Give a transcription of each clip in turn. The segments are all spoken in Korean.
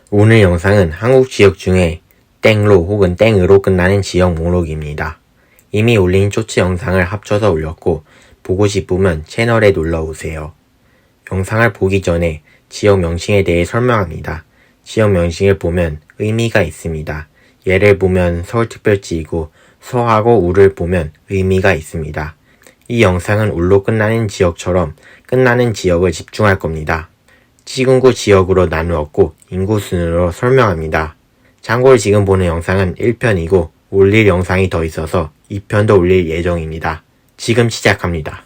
오늘 영상은 한국 지역 중에 땡로 혹은 땡으로 끝나는 지역 목록입니다. 이미 올린 쇼츠 영상을 합쳐서 올렸고 보고 싶으면 채널에 놀러오세요. 영상을 보기 전에 지역 명칭에 대해 설명합니다. 지역 명칭을 보면 의미가 있습니다. 예를 보면 서울특별지이고 서하고 우를 보면 의미가 있습니다. 이 영상은 울로 끝나는 지역처럼 끝나는 지역을 집중할 겁니다. 시군구 지역으로 나누었고 인구순으로 설명합니다. 참고로 지금 보는 영상은 1편이고 올릴 영상이 더 있어서 2편도 올릴 예정입니다. 지금 시작합니다.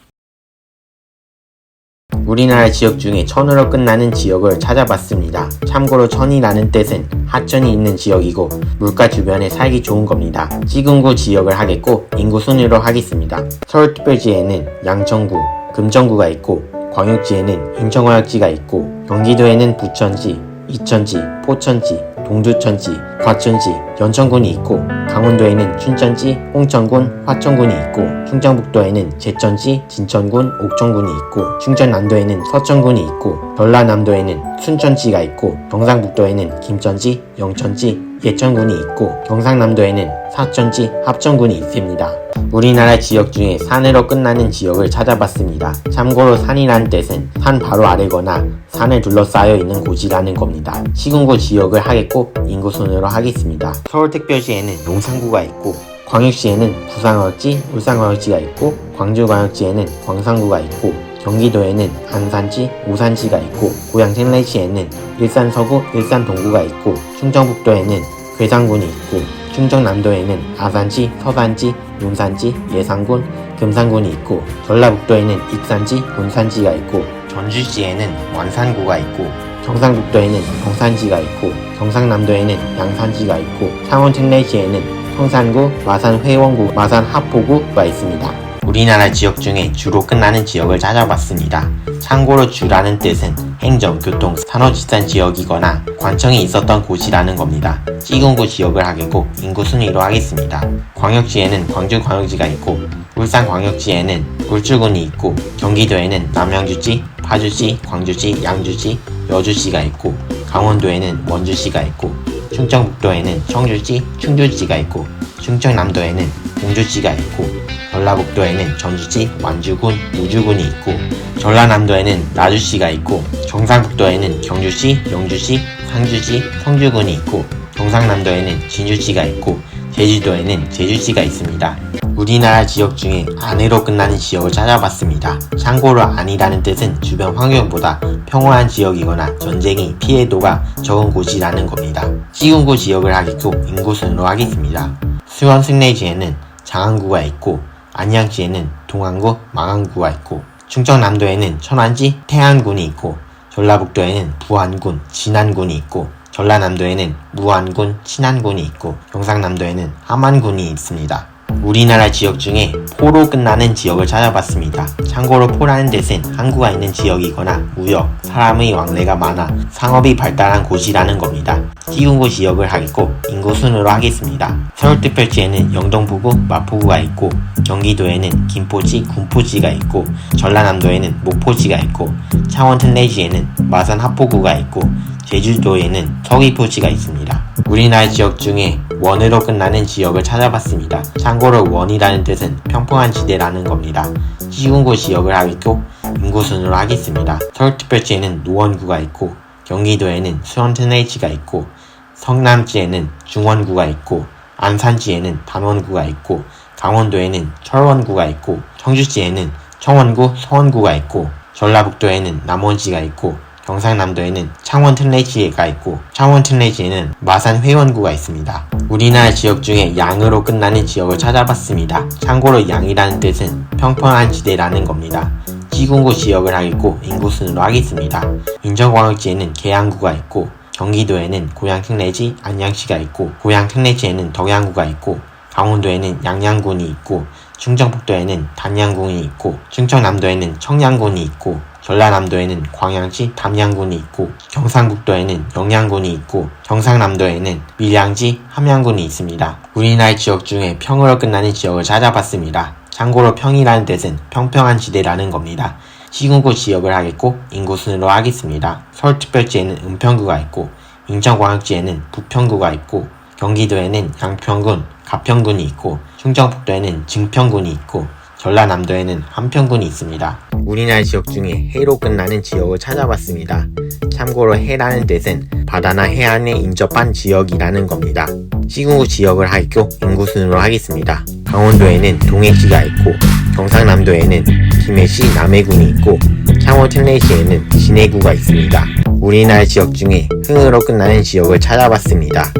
우리나라 지역 중에 천으로 끝나는 지역을 찾아봤습니다. 참고로 천이라는 뜻은 하천이 있는 지역이고 물가 주변에 살기 좋은 겁니다. 시군구 지역을 하겠고 인구순으로 하겠습니다. 서울특별지에는 양천구, 금천구가 있고 광역지에는 인천광역지가 있고 경기도에는 부천지, 이천지, 포천지, 동두천지, 과천지, 연천군이 있고 강원도에는 춘천지, 홍천군, 화천군이 있고 충청북도에는 제천지, 진천군, 옥천군이 있고 충청남도에는 서천군이 있고 전라남도에는 순천지가 있고 경상북도에는 김천지, 영천지, 예천군이 있고 경상남도에는 사천지, 합천군이 있습니다. 우리나라 지역 중에 산으로 끝나는 지역을 찾아봤습니다. 참고로 산이란 뜻은 산 바로 아래거나 산을 둘러싸여 있는 곳이라는 겁니다. 시군구 지역을 하겠고 인구순으로 하겠습니다. 서울특별시에는 용산구가 있고 광역시에는 부산광역지, 울산광역지가 있고 광주광역지에는 광산구가 있고 경기도에는 안산지, 오산지가 있고 고양천내시에는 일산서구, 일산동구가 있고 충청북도에는 괴산군이 있고 충청남도에는 아산지, 서산지, 용산지, 예산군, 금산군이 있고 전라북도에는 익산지, 군산지가 있고 전주시에는 완산구가 있고 경상북도에는 경산지가 있고 경상남도에는 양산지가 있고 창원특례시에는 청산구, 마산회원구, 마산하포구가 있습니다. 우리나라 지역 중에 주로 끝나는 지역을 찾아봤습니다. 참고로 주라는 뜻은 행정, 교통, 산업집산 지역이거나 관청이 있었던 곳이라는 겁니다. 시군구 지역을 하겠고 인구순위로 하겠습니다. 광역지에는 광주광역지가 있고 울산광역지에는 울주군이 있고 경기도에는 남양주지, 파주시, 광주시, 양주시, 여주시가 있고 강원도에는 원주시가 있고 충청북도에는 청주시, 충주지가 있고 충청남도에는 공주지가 있고 전라북도에는 전주시, 완주군, 우주군이 있고 전라남도에는 나주시가 있고 경상북도에는 경주시, 영주시, 상주시, 성주군이 있고 경상남도에는 진주시가 있고 제주도에는 제주시가 있습니다. 우리나라 지역 중에 안으로 끝나는 지역을 찾아봤습니다. 참고로 안이라는 뜻은 주변 환경보다 평온한 지역이거나 전쟁이 피해도가 적은 곳이라는 겁니다. 시군구 지역을 하겠고 인구순으로 하겠습니다. 수원 승래지에는 장안구가 있고 안양시에는 동안구, 망안구가 있고 충청남도에는 천안지, 태안군이 있고 전라북도에는 부안군, 진안군이 있고 전라남도에는 무안군, 친안군이 있고 경상남도에는 함안군이 있습니다. 우리나라 지역 중에 포로 끝나는 지역을 찾아봤습니다. 참고로 포라는 뜻은 항구가 있는 지역이거나 무역, 사람의 왕래가 많아 상업이 발달한 곳이라는 겁니다. 시군구 지역을 하겠고 인구순으로 하겠습니다. 서울특별지에는 영동포구, 마포구가 있고 경기도에는 김포지, 군포지가 있고 전라남도에는 목포지가 있고 창원특례지에는 마산 하포구가 있고 제주도에는 서귀포지가 있습니다. 우리나라 지역 중에 원으로 끝나는 지역을 찾아봤습니다. 참고로 원이라는 뜻은 평평한 지대라는 겁니다. 시군구 지역을 하겠고 인구순으로 하겠습니다. 서울특별지에는 노원구가 있고 경기도에는 수원특례지가 있고 성남지에는 중원구가 있고 안산지에는 단원구가 있고 강원도에는 철원구가 있고 청주시에는 청원구, 서원구가 있고 전라북도에는 남원지가 있고 경상남도에는 창원특례지가 있고 창원특례지에는 마산회원구가 있습니다. 우리나라 지역 중에 양으로 끝나는 지역을 찾아봤습니다. 참고로 양이라는 뜻은 평평한 지대라는 겁니다. 시군구 지역을 하겠고 인구순으로 하겠습니다. 인천광역지에는 계양구가 있고 경기도에는 고양특례지, 안양시가 있고 고양특례지에는 덕양구가 있고 강원도에는 양양군이 있고 충청북도에는 단양군이 있고 충청남도에는 청양군이 있고 전라남도에는 광양시, 담양군이 있고 경상북도에는 영양군이 있고 경상남도에는 밀양지, 함양군이 있습니다. 우리나라 지역 중에 평으로 끝나는 지역을 찾아봤습니다. 참고로 평이라는 뜻은 평평한 지대라는 겁니다. 시군구 지역을 하겠고 인구순으로 하겠습니다. 서울특별지에는 은평구가 있고 인천광역지에는 부평구가 있고 경기도에는 양평군, 가평군이 있고 충청북도에는 증평군이 있고 전라남도에는 한평군이 있습니다. 우리나라 지역 중에 해로 끝나는 지역을 찾아봤습니다. 참고로 해라는 뜻은 바다나 해안에 인접한 지역이라는 겁니다. 시군구 지역을 하고 인구 순으로 하겠습니다. 강원도에는 동해시가 있고 경상남도에는 김해시 남해군이 있고 창원 특례시에는 진해구가 있습니다. 우리나라 지역 중에 흥으로 끝나는 지역을 찾아봤습니다.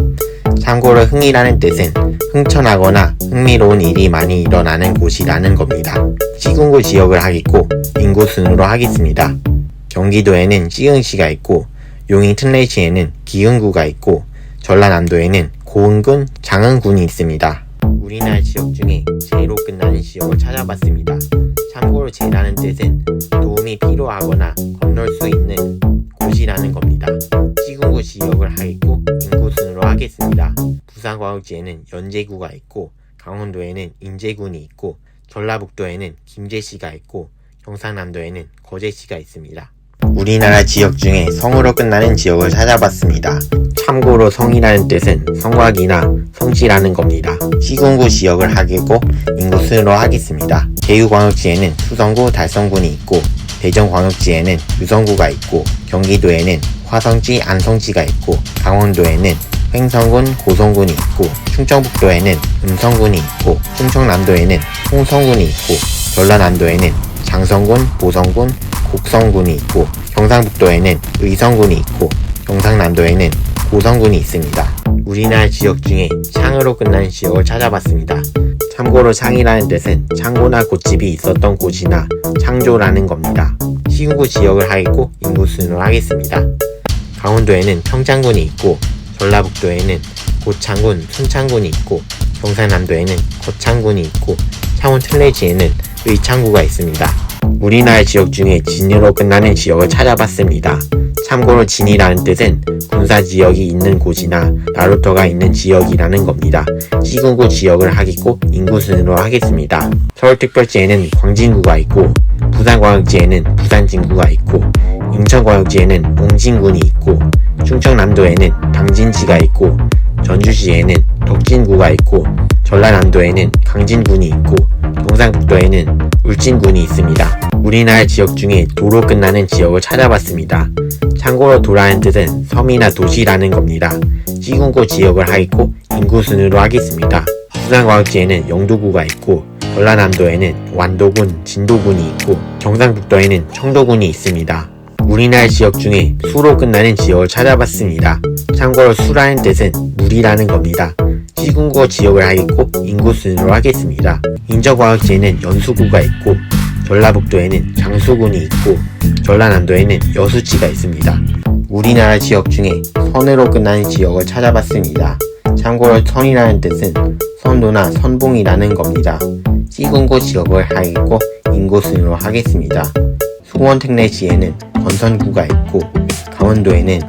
참고로 흥이라는 뜻은 흥천하거나 흥미로운 일이 많이 일어나는 곳이라는 겁니다. 시군구 지역을 하겠고 인구 순으로 하겠습니다. 경기도에는 시흥시가 있고 용인 특례시에는 기흥구가 있고 전라남도에는 고흥군, 장흥군이 있습니다. 우리나라 지역 중에 제로 끝나는 지역을 찾아봤습니다. 참고로 제라는 뜻은 도움이 필요하거나 건널 수 있는 곳이라는 겁니다. 시군구 지역을 하겠고 인구 순으로 하겠습니다. 부산광역지에는 연제구가 있고 강원도에는 인제군이 있고 전라북도에는 김제시가 있고 경상남도에는 거제시가 있습니다. 우리나라 지역 중에 성으로 끝나는 지역을 찾아봤습니다. 참고로 성이라는 뜻은 성곽이나 성지라는 겁니다. 시군구 지역을 하겠고 인구 순으로 하겠습니다. 제주광역지에는 수성구, 달성군이 있고 대전광역지에는 유성구가 있고 경기도에는 화성지, 안성지가 있고 강원도에는 횡성군, 고성군이 있고 충청북도에는 음성군이 있고 충청남도에는 홍성군이 있고 전라남도에는 장성군, 보성군, 곡성군이 있고 경상북도에는 의성군이 있고 경상남도에는 고성군이 있습니다. 우리나라 지역 중에 창으로 끝나는 지역을 찾아봤습니다. 참고로 창이라는 뜻은 창고나 곶집이 있었던 곳이나 창조라는 겁니다. 시군구 지역을 하겠고 인구 순으로 하겠습니다. 강원도에는 평창군이 있고 전라북도에는 고창군, 순창군이 있고 경상남도에는 거창군이 있고 창원 특례시에는 의창구가 있습니다. 우리나라 지역 중에 진으로 끝나는 지역을 찾아봤습니다. 참고로 진이라는 뜻은 군사지역이 있는 곳이나 나루터가 있는 지역이라는 겁니다. 시군구 지역을 하겠고 인구 순으로 하겠습니다. 서울특별시에는 광진구가 있고 부산광역지에는 부산진구가 있고 인천광역지에는 옹진군이 있고 충청남도에는 당진시가 있고 전주시에는 덕진구가 있고 전라남도에는 강진군이 있고 경상북도에는 울진군이 있습니다. 우리나라 지역 중에 도로 끝나는 지역을 찾아봤습니다. 참고로 도라는 뜻은 섬이나 도시라는 겁니다. 시군구 지역을 하겠고 인구 순으로 하겠습니다. 부산광역지에는 영도구가 있고 전라남도에는 완도군, 진도군이 있고 경상북도에는 청도군이 있습니다. 우리나라 지역 중에 수로 끝나는 지역을 찾아봤습니다. 참고로 수라는 뜻은 물이라는 겁니다. 시군구 지역을 하겠고 인구 순으로 하겠습니다. 인천광역지에는 연수구가 있고 전라북도에는 장수군이 있고 전라남도에는 여수지가 있습니다. 우리나라 지역 중에 선으로 끝나는 지역을 찾아봤습니다. 참고로 선이라는 뜻은 선도나 선봉이라는 겁니다. 시군구 지역을 하겠고 인구 순으로 하겠습니다. 수원 특례시에는 건선구가 있고 강원도에는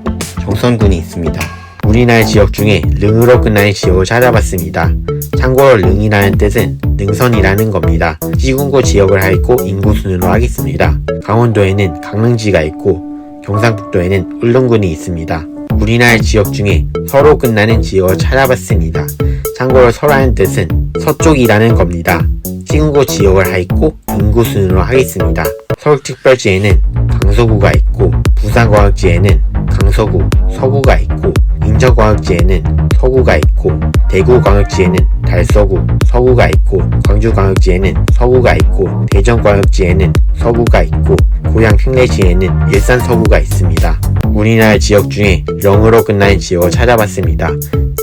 정선군이 있습니다. 우리나라 지역 중에 릉으로 끝나는 지역을 찾아봤습니다. 참고로 릉이라는 뜻은 능선이라는 겁니다. 시군구 지역을 하겠고 인구 순으로 하겠습니다. 강원도에는 강릉지가 있고 경상북도에는 울릉군이 있습니다. 우리나라 지역 중에 서로 끝나는 지역을 찾아봤습니다. 참고로 서라는 뜻은 서쪽이라는 겁니다. 시군구 지역을 하겠고 인구 순으로 하겠습니다. 서울특별시에는 강서구가 있고 부산광역지에는 강서구, 서구가 있고 인천광역지에는 서구가 있고 대구광역지에는 달서구, 서구가 있고 광주광역지에는 서구가 있고 대전광역지에는 서구가 있고 고양 특례시에는 일산 서구가 있습니다. 우리나라 지역 중에 령으로 끝나는 지역을 찾아봤습니다.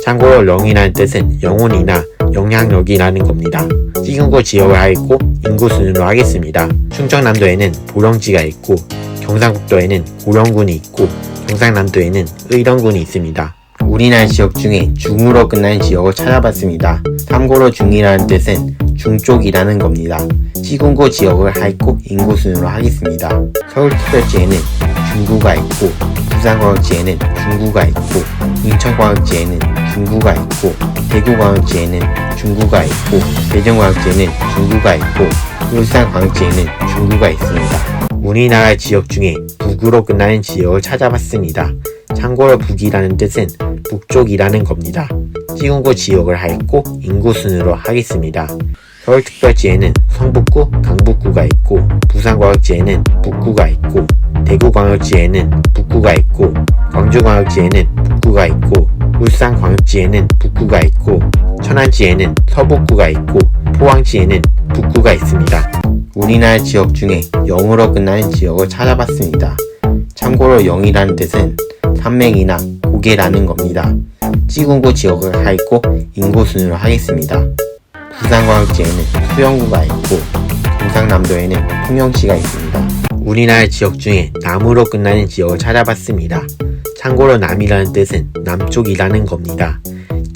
참고로 령이라는 뜻은 영혼이나 영향력이라는 겁니다. 시군구 지역을 하겠고 인구 순으로 하겠습니다. 충청남도에는 보령지가 있고 경상북도에는 고령군이 있고 경상남도에는 의령군이 있습니다. 우리나라 지역 중에 중으로 끝나는 지역을 찾아봤습니다. 참고로 중이라는 뜻은 중쪽이라는 겁니다. 시군구 지역을 하겠고 인구 순으로 하겠습니다. 서울특별시에는 중구가 있고 부산광역지에는 중구가 있고 인천광역지에는 중구가 있고 대구광역지에는 중구가 있고 대전광역지에는 중구가 있고 울산광역지에는 중구가 있습니다. 우리나라 지역 중에 북으로 끝나는 지역을 찾아봤습니다. 참고로 북이라는 뜻은 북쪽이라는 겁니다. 시군구 지역을 하였고 인구 순으로 하겠습니다. 서울특별시에는 성북구, 강북구가 있고 부산광역시에는 북구가 있고 대구광역시에는 북구가 있고 광주광역시에는 북구가 있고 울산광역시에는 북구가 있고 천안시에는 서북구가 있고 포항시에는 북구가 있습니다. 우리나라 지역 중에 0으로 끝나는 지역을 찾아봤습니다. 참고로 0이라는 뜻은 산맥이나 고개라는 겁니다. 시군구 지역을 하였고 인구 순으로 하겠습니다. 부산광역시에는 수영구가 있고 경상남도에는 통영시가 있습니다. 우리나라 지역 중에 남으로 끝나는 지역을 찾아봤습니다. 참고로 남이라는 뜻은 남쪽이라는 겁니다.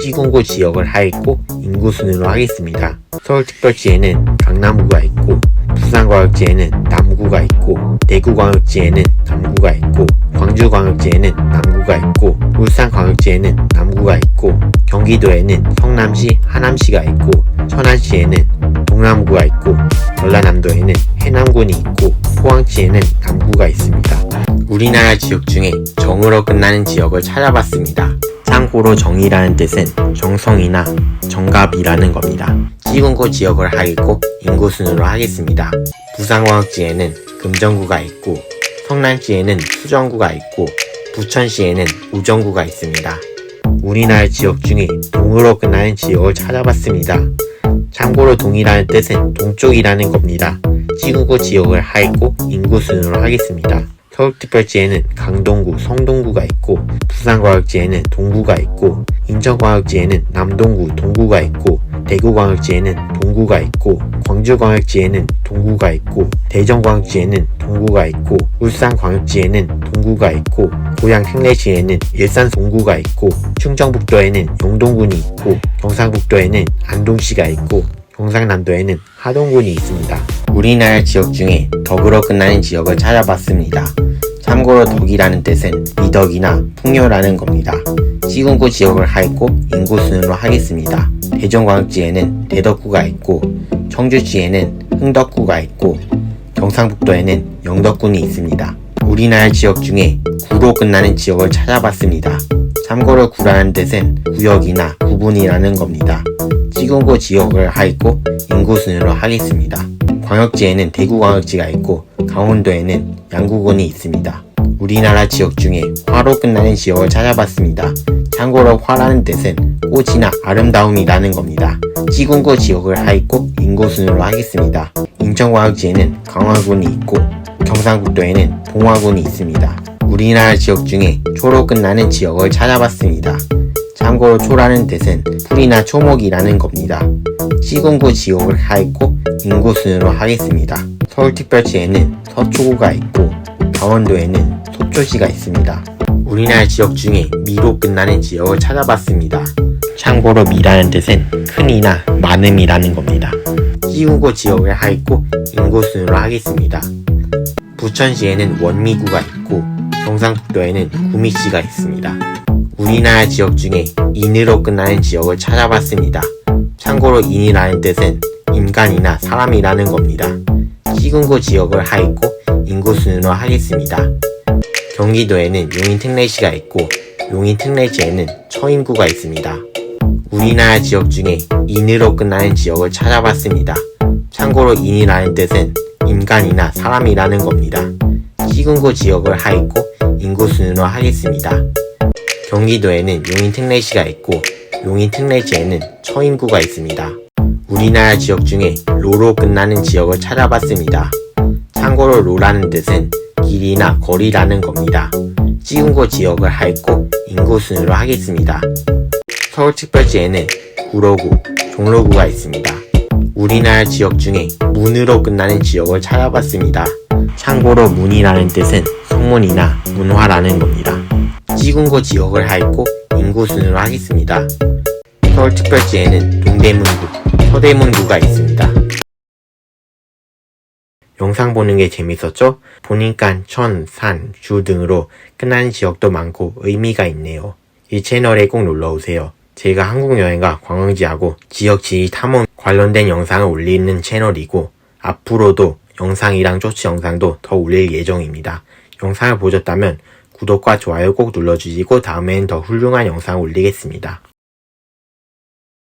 시군구 지역을 하였고 인구 순으로 하겠습니다. 서울특별시에는 강남구가 있고 부산광역시에는 남구가 있고 대구광역시에는 남구가 있고 광주광역시에는 남구가 있고 울산광역시에는 남구가 있고 경기도에는 성남시, 하남시가 있고 천안시에는 동남구가 있고 전라남도에는 해남군이 있고 포항시에는 남구가 있습니다. 우리나라 지역 중에 정으로 끝나는 지역을 찾아봤습니다. 참고로 정이라는 뜻은 정성이나 정갑이라는 겁니다. 시군구 지역을 하였고 인구 순으로 하겠습니다. 부산광역시에는 금정구가 있고 성남시에는 수정구가 있고 부천시에는 우정구가 있습니다. 우리나라 지역 중에 동으로 끝나는 지역을 찾아봤습니다. 참고로 동이라는 뜻은 동쪽이라는 겁니다. 시군구 지역을 하였고 인구 순으로 하겠습니다. 서울특별시에는 강동구, 성동구가 있고 부산광역시에는 동구가 있고 인천광역시에는 남동구, 동구가 있고 대구광역시에는 동구가 있고 광주광역시에는 동구가 있고 대전광역시에는 동구가 있고 울산광역시에는 동구가 있고 고양 탱례시에는 일산 동구가 있고 충청북도에는 영동군이 있고 경상북도에는 안동시가 있고 경상남도에는 하동군이 있습니다. 우리나라 지역 중에 덕으로 끝나는 지역을 찾아봤습니다. 참고로 덕이라는 뜻은 미덕이나 풍요라는 겁니다. 시군구 지역을 하였고 인구 순으로 하겠습니다. 대전광역시에는 대덕구가 있고 청주시에는 흥덕구가 있고 경상북도에는 영덕군이 있습니다. 우리나라 지역 중에 구로 끝나는 지역을 찾아봤습니다. 참고로 구라는 뜻은 구역이나 구분이라는 겁니다. 시군구 지역을 하였고 인구 순으로 하겠습니다. 광역지에는 대구광역지가 있고 강원도에는 양구군이 있습니다. 우리나라 지역 중에 화로 끝나는 지역을 찾아봤습니다. 참고로 화라는 뜻은 꽃이나 아름다움이라는 겁니다. 시군구 지역을 하였고 인구 순으로 하겠습니다. 인천광역지에는 강화군이 있고 경상북도에는 동화군이 있습니다. 우리나라 지역 중에 초로 끝나는 지역을 찾아봤습니다. 참고로 초라는 뜻은 풀이나 초목이라는 겁니다. 시군구 지역을 하였고 인구 순으로 하겠습니다. 서울특별시에는 서초구가 있고 강원도에는 속초시가 있습니다. 우리나라 지역 중에 미로 끝나는 지역을 찾아봤습니다. 참고로 미라는 뜻은 큰이나 많음이라는 겁니다. 시군구 지역을 하였고 인구 순으로 하겠습니다. 부천시에는 원미구가 있고 경상북도에는 구미시가 있습니다. 우리나라 지역 중에 인으로 끝나는 지역을 찾아봤습니다. 참고로 인이라는 뜻은 인간이나 사람이라는 겁니다. 시군구 지역을 하였고 인구 순으로 하겠습니다. 경기도에는 용인특례시가 있고 용인특례시에는 처인구가 있습니다. 우리나라 지역 중에 인으로 끝나는 지역을 찾아봤습니다. 참고로 인이라는 뜻은 인간이나 사람이라는 겁니다. 시군구 지역을 하였고 인구 순으로 하겠습니다. 경기도에는 용인특례시가 있고 용인특례시에는 처인구가 있습니다. 우리나라 지역 중에 로로 끝나는 지역을 찾아봤습니다. 참고로 로라는 뜻은 길이나 거리라는 겁니다. 시군구 지역을 하였고 인구 순으로 하겠습니다. 서울특별시에는 구로구, 종로구가 있습니다. 우리나라 지역 중에 문으로 끝나는 지역을 찾아봤습니다. 참고로 문이라는 뜻은 성문이나 문화라는 겁니다. 시군구 지역을 하였고 인구 순으로 하겠습니다. 서울특별시에는 동대문구, 서대문구가 있습니다. 영상 보는 게 재밌었죠? 보니까 천, 산, 주 등으로 끝나는 지역도 많고 의미가 있네요. 이 채널에 꼭 놀러오세요. 제가 한국 여행과 관광지하고 지역지리 탐험 관련된 영상을 올리는 채널이고 앞으로도 영상이랑 쇼츠 영상도 더 올릴 예정입니다. 영상을 보셨다면 구독과 좋아요 꼭 눌러주시고 다음엔 더 훌륭한 영상 올리겠습니다.